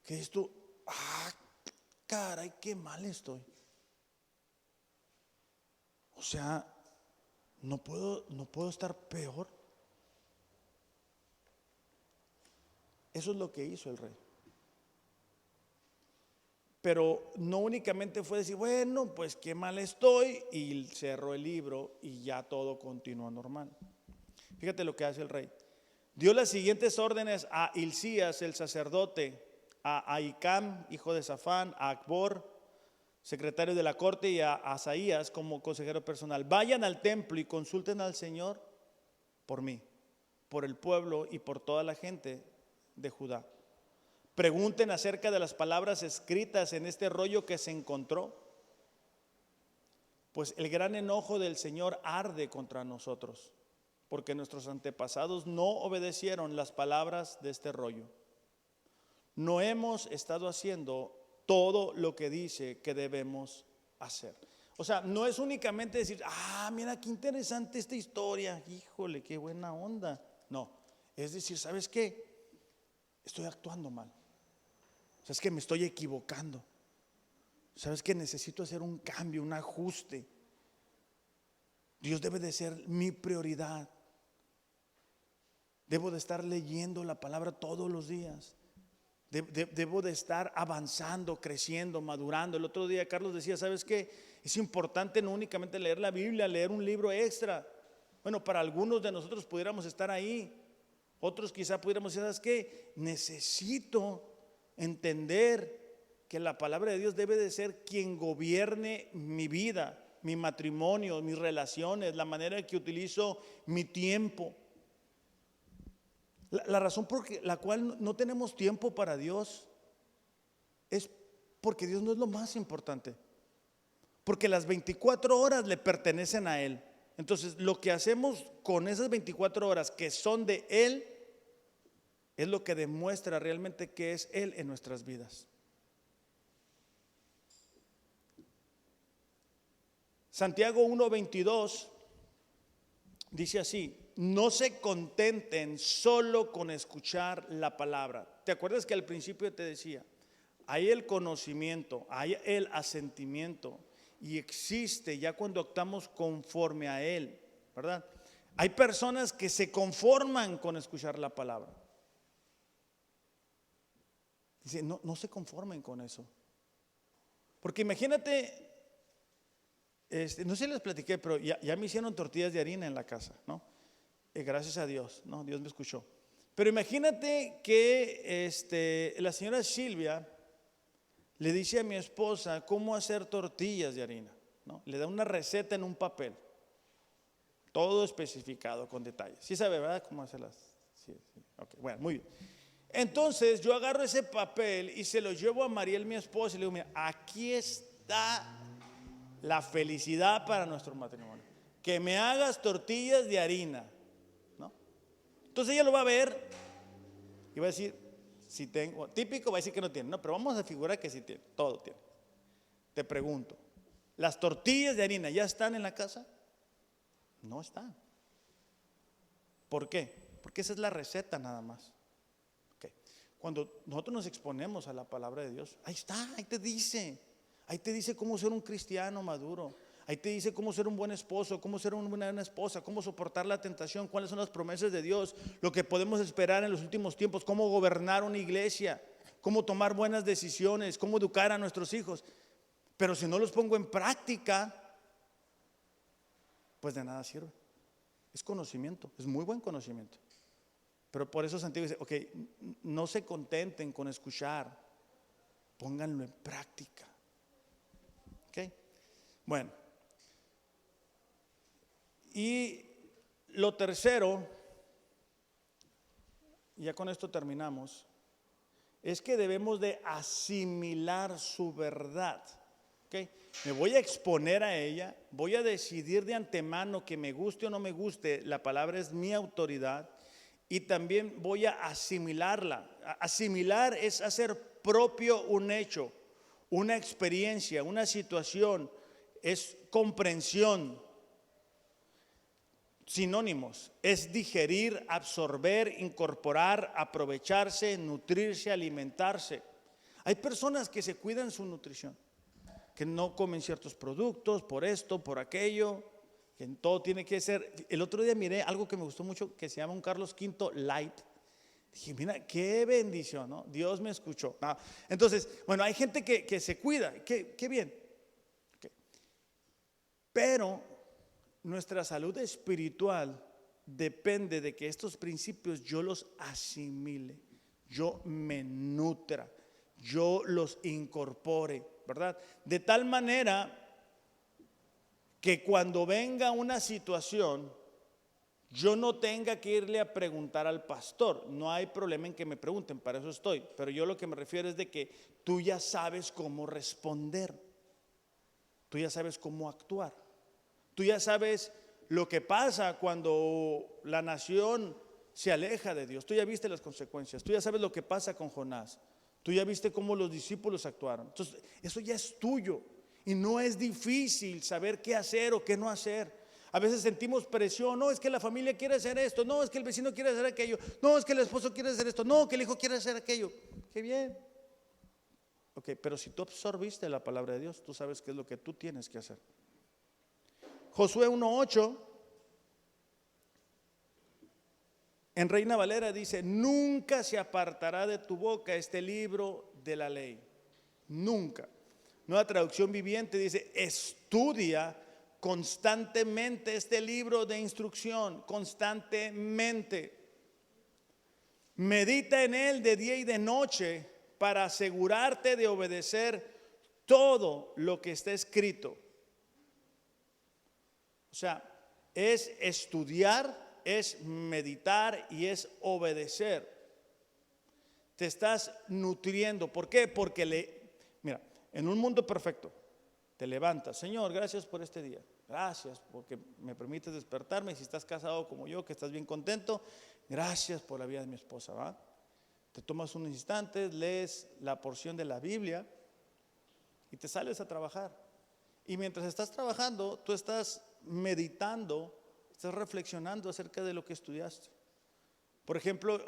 Que esto, caray, qué mal estoy. O sea, no puedo estar peor. Eso es lo que hizo el rey. Pero no únicamente fue decir, bueno, pues qué mal estoy, y cerró el libro y ya todo continuó normal. Fíjate lo que hace el rey. Dio las siguientes órdenes a Hilcías, el sacerdote, a Ahicam, hijo de Safán, a Acbor, secretario de la corte, y a Asaías como consejero personal. Vayan al templo y consulten al Señor por mí, por el pueblo y por toda la gente de Judá. Pregunten acerca de las palabras escritas en este rollo que se encontró, pues el gran enojo del Señor arde contra nosotros, porque nuestros antepasados no obedecieron las palabras de este rollo. No hemos estado haciendo todo lo que dice que debemos hacer. O sea, no es únicamente decir, mira qué interesante esta historia, híjole, qué buena onda. No, es decir, ¿sabes qué? Estoy actuando mal. ¿Sabes qué? Me estoy equivocando. ¿Sabes qué? Necesito hacer un cambio, un ajuste. Dios debe de ser mi prioridad. Debo de estar leyendo la palabra todos los días. Debo de estar avanzando, creciendo, madurando. El otro día Carlos decía, ¿sabes qué? Es importante no únicamente leer la Biblia, leer un libro extra. Bueno, para algunos de nosotros pudiéramos estar ahí. Otros quizá pudiéramos decir, ¿sabes qué? Necesito entender que la palabra de Dios debe de ser quien gobierne mi vida, mi matrimonio, mis relaciones, la manera en que utilizo mi tiempo. La razón por la cual no tenemos tiempo para Dios es porque Dios no es lo más importante. Porque las 24 horas le pertenecen a Él. Entonces, lo que hacemos con esas 24 horas que son de Él es lo que demuestra realmente que es Él en nuestras vidas. Santiago 1:22 dice así: no se contenten solo con escuchar la palabra. ¿Te acuerdas que al principio te decía? Hay el conocimiento, hay el asentimiento y existe ya cuando actuamos conforme a él, ¿verdad? Hay personas que se conforman con escuchar la palabra. Dice, no se conformen con eso. Porque imagínate, no sé si les platiqué, pero ya me hicieron tortillas de harina en la casa, ¿no? Gracias a Dios, ¿no? Dios me escuchó. Pero imagínate que la señora Silvia le dice a mi esposa cómo hacer tortillas de harina, ¿no? Le da una receta en un papel, todo especificado con detalles. Sí sabe, ¿verdad? Cómo hacerlas. Sí. Okay, bueno, muy bien. Entonces yo agarro ese papel y se lo llevo a Mariel, mi esposa, y le digo, mira, aquí está la felicidad para nuestro matrimonio. Que me hagas tortillas de harina, ¿no? Entonces ella lo va a ver y va a decir, si tengo, típico va a decir que no tiene, no, pero vamos a figurar que sí tiene, todo tiene. Te pregunto, ¿las tortillas de harina ya están en la casa? No están. ¿Por qué? Porque esa es la receta nada más. Okay. Cuando nosotros nos exponemos a la palabra de Dios, ahí está, ahí te dice cómo ser un cristiano maduro. Ahí te dice cómo ser un buen esposo, cómo ser una buena esposa, cómo soportar la tentación, cuáles son las promesas de Dios, lo que podemos esperar en los últimos tiempos, cómo gobernar una iglesia, cómo tomar buenas decisiones, cómo educar a nuestros hijos. Pero si no los pongo en práctica, pues de nada sirve. Es conocimiento, es muy buen conocimiento. Pero por eso Santiago dice, ok, no se contenten con escuchar, pónganlo en práctica. Ok, bueno. Y lo tercero, ya con esto terminamos, es que debemos de asimilar su verdad. ¿Okay? Me voy a exponer a ella, voy a decidir de antemano que me guste o no me guste, la palabra es mi autoridad y también voy a asimilarla. Asimilar es hacer propio un hecho, una experiencia, una situación, es comprensión. Sinónimos, es digerir, absorber, incorporar, aprovecharse, nutrirse, alimentarse. Hay personas que se cuidan su nutrición, que no comen ciertos productos por esto, por aquello, que todo tiene que ser. El otro día miré algo que me gustó mucho que se llama un Carlos V Light. Dije, mira, qué bendición, ¿no? Dios me escuchó. Entonces, bueno, hay gente que se cuida, qué bien. Okay. Pero nuestra salud espiritual depende de que estos principios yo los asimile, yo me nutra, yo los incorpore, ¿verdad? De tal manera que cuando venga una situación, yo no tenga que irle a preguntar al pastor. No hay problema en que me pregunten, para eso estoy. Pero yo lo que me refiero es de que tú ya sabes cómo responder, tú ya sabes cómo actuar. Tú ya sabes lo que pasa cuando la nación se aleja de Dios. Tú ya viste las consecuencias. Tú ya sabes lo que pasa con Jonás. Tú ya viste cómo los discípulos actuaron. Entonces, eso ya es tuyo. Y no es difícil saber qué hacer o qué no hacer. A veces sentimos presión. No, es que la familia quiere hacer esto. No, es que el vecino quiere hacer aquello. No, es que el esposo quiere hacer esto. No, que el hijo quiere hacer aquello. Qué bien. Ok, pero si tú absorbiste la palabra de Dios, tú sabes qué es lo que tú tienes que hacer. Josué 1:8 en Reina Valera dice, nunca se apartará de tu boca este libro de la ley. Nunca. Nueva Traducción Viviente dice, estudia constantemente este libro de instrucción, constantemente. Medita en él de día y de noche para asegurarte de obedecer todo lo que está escrito. O sea, es estudiar, es meditar y es obedecer. Te estás nutriendo. ¿Por qué? Porque mira, en un mundo perfecto, te levantas. Señor, gracias por este día. Gracias porque me permites despertarme. Si estás casado como yo, que estás bien contento, gracias por la vida de mi esposa, ¿va? Te tomas unos instantes, lees la porción de la Biblia y te sales a trabajar. Y mientras estás trabajando, tú estás meditando, Estás reflexionando acerca de lo que estudiaste. Por ejemplo,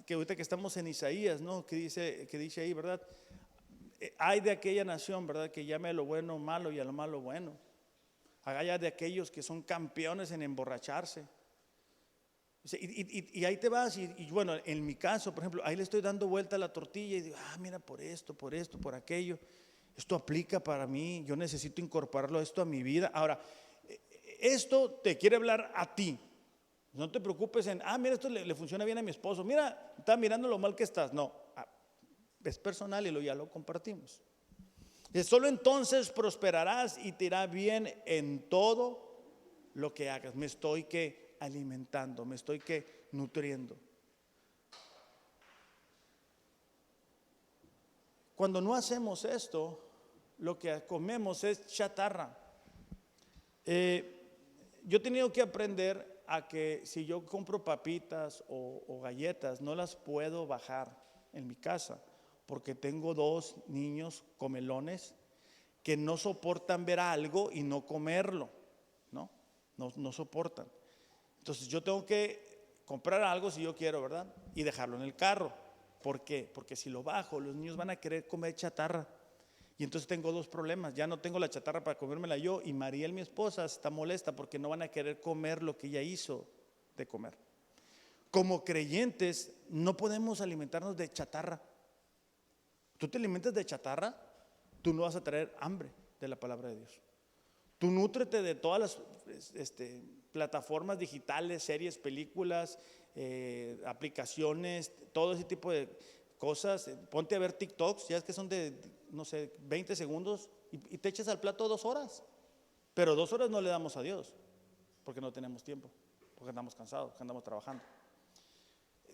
que ahorita que estamos en Isaías, ¿no? Que dice ahí, ¿verdad? Hay de aquella nación, ¿verdad? Que llame a lo bueno malo y a lo malo bueno. Hay de aquellos que son campeones en emborracharse. Y ahí te vas, y bueno, en mi caso, por ejemplo, ahí le estoy dando vuelta a la tortilla y digo, mira, por esto, por aquello. Esto aplica para mí, yo necesito incorporarlo esto a mi vida. Ahora, esto te quiere hablar a ti. No te preocupes en, mira, esto le funciona bien a mi esposo. Mira, está mirando lo mal que estás. No, es personal y ya lo compartimos. Y solo entonces prosperarás y te irá bien en todo lo que hagas. Me estoy alimentando, me estoy nutriendo. Cuando no hacemos esto, lo que comemos es chatarra. Yo he tenido que aprender a que si yo compro papitas o galletas, no las puedo bajar en mi casa, porque tengo 2 niños comelones que no soportan ver algo y no comerlo, no soportan. Entonces yo tengo que comprar algo si yo quiero, ¿verdad? Y dejarlo en el carro. ¿Por qué? Porque si lo bajo, los niños van a querer comer chatarra. Y entonces tengo 2 problemas. Ya no tengo la chatarra para comérmela yo, y Mariel, mi esposa, está molesta porque no van a querer comer lo que ella hizo de comer. Como creyentes no podemos alimentarnos de chatarra. Tú te alimentas de chatarra, tú no vas a traer hambre de la palabra de Dios. Tú nútrete de todas las plataformas digitales, series, películas, aplicaciones, todo ese tipo de cosas. Ponte a ver TikToks, ya es que son de, no sé, 20 segundos y te echas al plato 2 horas. Pero 2 horas no le damos a Dios, porque no tenemos tiempo, porque andamos cansados, porque andamos trabajando.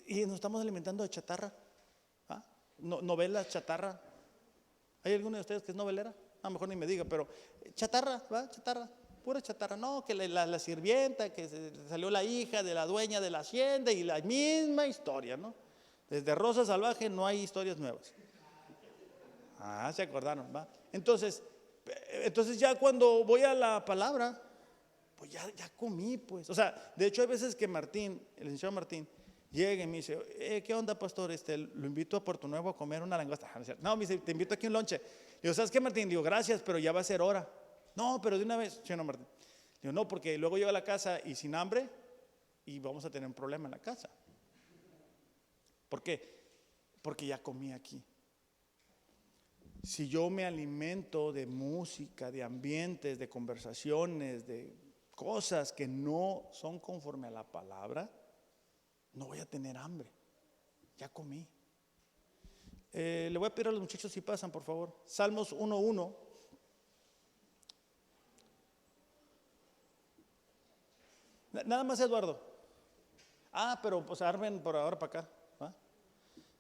Y nos estamos alimentando de chatarra. Novelas, chatarra. ¿Hay alguno de ustedes que es novelera? A lo mejor ni me diga, pero chatarra, ¿va? Chatarra, pura chatarra. No, que la sirvienta, que salió la hija de la dueña de la hacienda y la misma historia, ¿no? Desde Rosa Salvaje no hay historias nuevas. Se acordaron, ¿va? Entonces ya cuando voy a la palabra, pues ya comí, pues. O sea, de hecho hay veces que Martín, el licenciado Martín, llega y me dice, ¿qué onda, pastor? Lo invito a Puerto Nuevo a comer una langosta. No, me dice, te invito aquí a un lonche. Digo, ¿sabes qué, Martín? Digo, gracias, pero ya va a ser hora. No, pero de una vez. Sí, no, Martín. Digo, no, porque luego llego a la casa y sin hambre y vamos a tener un problema en la casa. ¿Por qué? Porque ya comí aquí. Si yo me alimento de música, de ambientes, de conversaciones, de cosas que no son conforme a la palabra, no voy a tener hambre. Ya comí. Le voy a pedir a los muchachos si pasan, por favor. Salmos 1:1. Nada más, Eduardo. Pero pues armen por ahora para acá.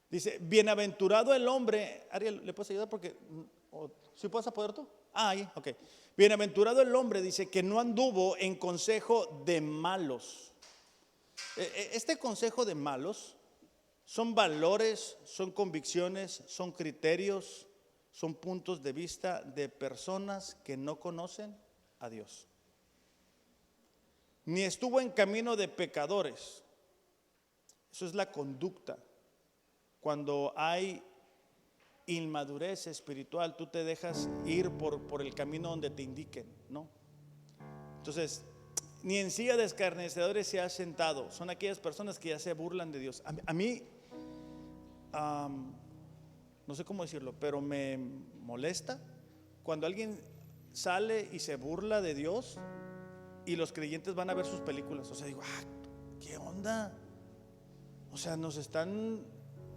Dice, bienaventurado el hombre. Ariel, ¿le puedes ayudar? Porque, ¿sí puedes poder tú? Ahí, ok. Bienaventurado el hombre, dice, que no anduvo en consejo de malos. Este consejo de malos son valores, son convicciones, son criterios, son puntos de vista de personas que no conocen a Dios. Ni estuvo en camino de pecadores. Eso es la conducta. Cuando hay inmadurez espiritual, tú te dejas ir por el camino donde te indiquen, ¿no? Entonces, ni en silla de escarnecedores se ha sentado. Son aquellas personas que ya se burlan de Dios. A mí, no sé cómo decirlo, pero me molesta cuando alguien sale y se burla de Dios y los creyentes van a ver sus películas. O sea, digo, ¿qué onda? O sea,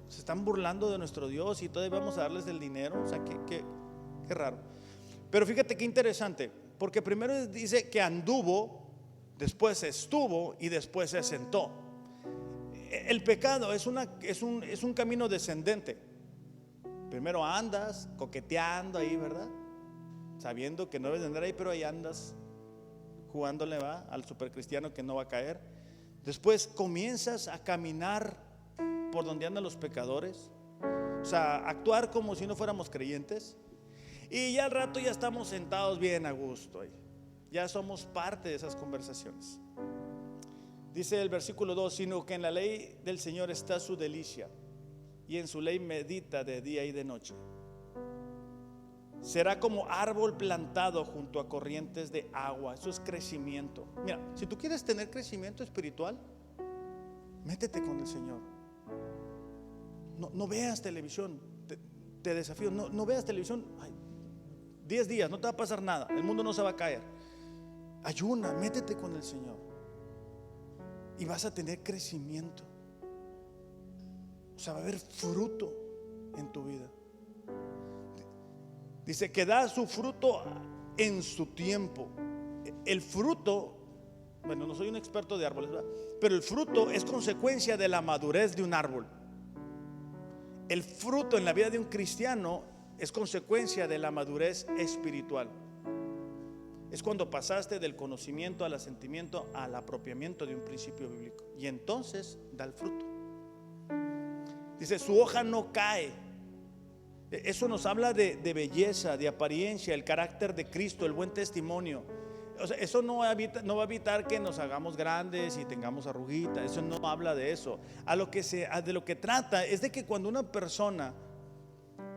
se están burlando de nuestro Dios y todavía vamos a darles el dinero. O sea, qué raro. Pero fíjate qué interesante, porque primero dice que anduvo, después estuvo y después se sentó. El pecado es un camino descendente. Primero andas coqueteando ahí, ¿verdad? Sabiendo que no debes de andar ahí, pero ahí andas jugándole al supercristiano que no va a caer. Después comienzas a caminar por donde andan los pecadores, o sea, actuar como si no fuéramos creyentes, y ya al rato ya estamos sentados bien a gusto ahí. Ya somos parte de esas conversaciones. Dice el versículo 2: sino que en la ley del Señor está su delicia, y en su ley medita de día y de noche. Será como árbol plantado junto a corrientes de agua. Eso es crecimiento. Mira, si tú quieres tener crecimiento espiritual, métete con el Señor. No veas televisión. Te desafío, no veas televisión. 10 días, no te va a pasar nada. El mundo no se va a caer. Ayuna, métete con el Señor y vas a tener crecimiento. O sea, va a haber fruto en tu vida. Dice que da su fruto en su tiempo. El fruto, bueno, no soy un experto de árboles, ¿verdad? Pero el fruto es consecuencia de la madurez de un árbol. El fruto en la vida de un cristiano es consecuencia de la madurez espiritual. Es cuando pasaste del conocimiento al asentimiento, al apropiamiento de un principio bíblico, y entonces da el fruto. Dice, su hoja no cae. Eso nos habla de belleza, de apariencia, el carácter de Cristo, el buen testimonio. O sea, eso no va a evitar que nos hagamos grandes y tengamos arruguitas. Eso no habla de eso. De lo que trata es de que cuando una persona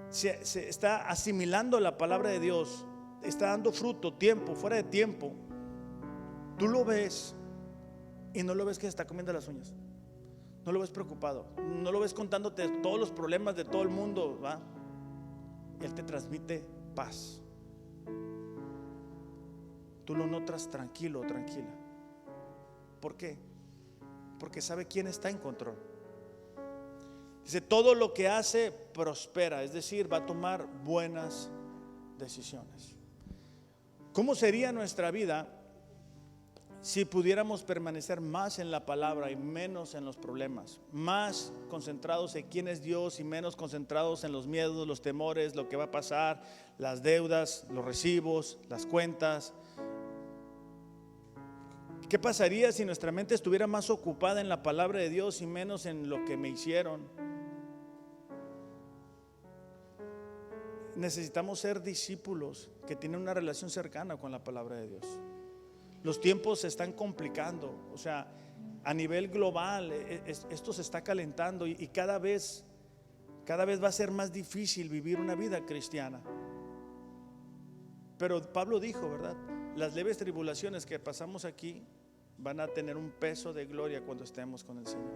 se está asimilando la palabra de Dios, está dando fruto, tiempo, fuera de tiempo, tú lo ves y no lo ves que se está comiendo las uñas. No lo ves preocupado, no lo ves contándote todos los problemas de todo el mundo, ¿va? Él te transmite paz. Tú lo notas tranquilo, tranquila. ¿Por qué? Porque sabe quién está en control. Dice, todo lo que hace prospera, es decir, va a tomar buenas decisiones. ¿Cómo sería nuestra vida si pudiéramos permanecer más en la palabra y menos en los problemas? Más concentrados en quién es Dios y menos concentrados en los miedos, los temores, lo que va a pasar, las deudas, los recibos, las cuentas. ¿Qué pasaría si nuestra mente estuviera más ocupada en la palabra de Dios y menos en lo que me hicieron? Necesitamos ser discípulos que tienen una relación cercana con la palabra de Dios. Los tiempos se están complicando, o sea, a nivel global esto se está calentando y cada vez va a ser más difícil vivir una vida cristiana. Pero Pablo dijo, ¿verdad? Las leves tribulaciones que pasamos aquí van a tener un peso de gloria cuando estemos con el Señor.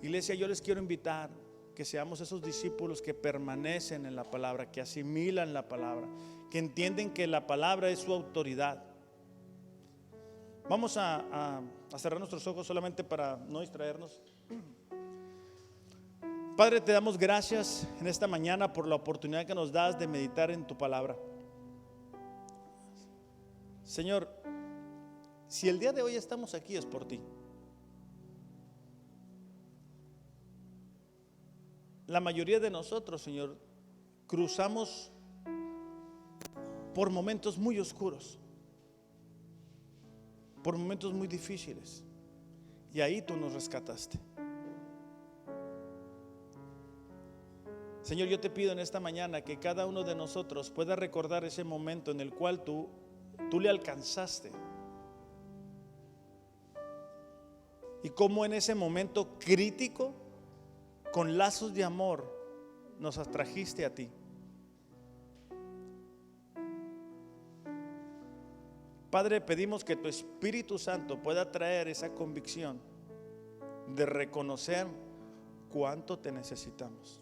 Iglesia, yo les quiero invitar que seamos esos discípulos que permanecen en la palabra, que asimilan la palabra, que entienden que la palabra es su autoridad. Vamos a cerrar nuestros ojos solamente para no distraernos. Padre, te damos gracias en esta mañana por la oportunidad que nos das de meditar en tu palabra. Señor, si el día de hoy estamos aquí es por ti. La mayoría de nosotros, Señor, cruzamos por momentos muy oscuros, por momentos muy difíciles, y ahí tú nos rescataste. Señor, yo te pido en esta mañana que cada uno de nosotros pueda recordar ese momento en el cual tú le alcanzaste, y cómo en ese momento crítico, con lazos de amor, nos atrajiste a ti. Padre, pedimos que tu Espíritu Santo pueda traer esa convicción de reconocer cuánto te necesitamos,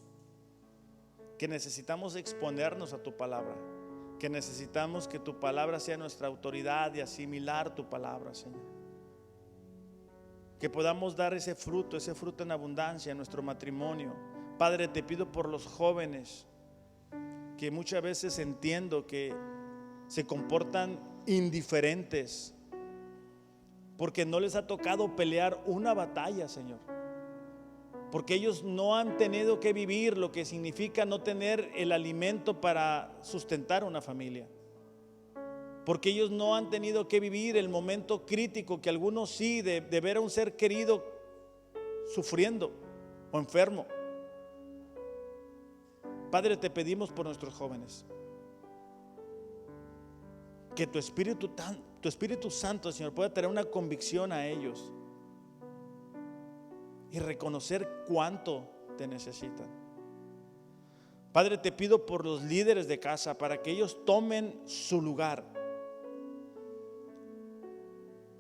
que necesitamos exponernos a tu palabra, que necesitamos que tu palabra sea nuestra autoridad y asimilar tu palabra, Señor. Que podamos dar ese fruto en abundancia en nuestro matrimonio. Padre, te pido por los jóvenes que muchas veces entiendo que se comportan indiferentes porque no les ha tocado pelear una batalla, Señor, porque ellos no han tenido que vivir lo que significa no tener el alimento para sustentar una familia, porque ellos no han tenido que vivir el momento crítico que algunos sí, de ver a un ser querido sufriendo o enfermo. Padre, te pedimos por nuestros jóvenes que tu Espíritu tu Espíritu Santo, Señor, pueda traer una convicción a ellos y reconocer cuánto te necesitan. Padre, te pido por los líderes de casa para que ellos tomen su lugar.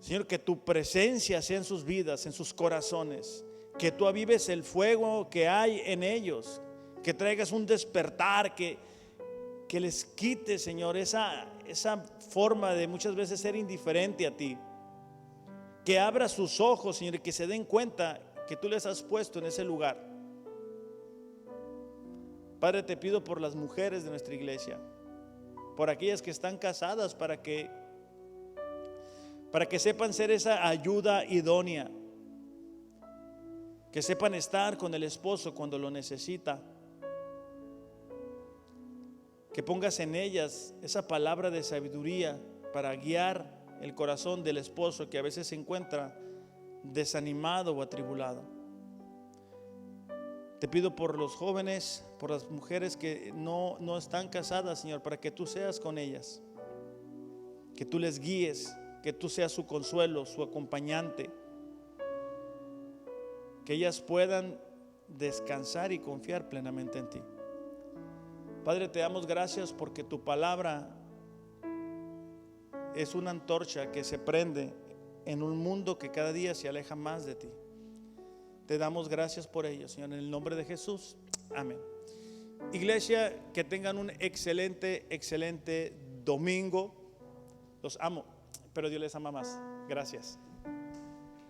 Señor, que tu presencia sea en sus vidas, en sus corazones, que tú avives el fuego que hay en ellos, que traigas un despertar, que les quite, Señor, esa forma de muchas veces ser indiferente a ti, que abra sus ojos, Señor, y que se den cuenta que tú les has puesto en ese lugar. Padre, te pido por las mujeres de nuestra iglesia, por aquellas que están casadas, para que sepan ser esa ayuda idónea, que sepan estar con el esposo cuando lo necesita, que pongas en ellas esa palabra de sabiduría para guiar el corazón del esposo que a veces se encuentra desanimado o atribulado. Te pido por los jóvenes, por las mujeres que no están casadas, Señor, para que tú seas con ellas, que tú les guíes, que tú seas su consuelo, su acompañante, que ellas puedan descansar y confiar plenamente en ti. Padre, te damos gracias porque tu palabra es una antorcha que se prende en un mundo que cada día se aleja más de ti. Te damos gracias por ello, Señor, en el nombre de Jesús. Amén. Iglesia, que tengan un excelente domingo. Los amo, pero Dios les ama más. Gracias.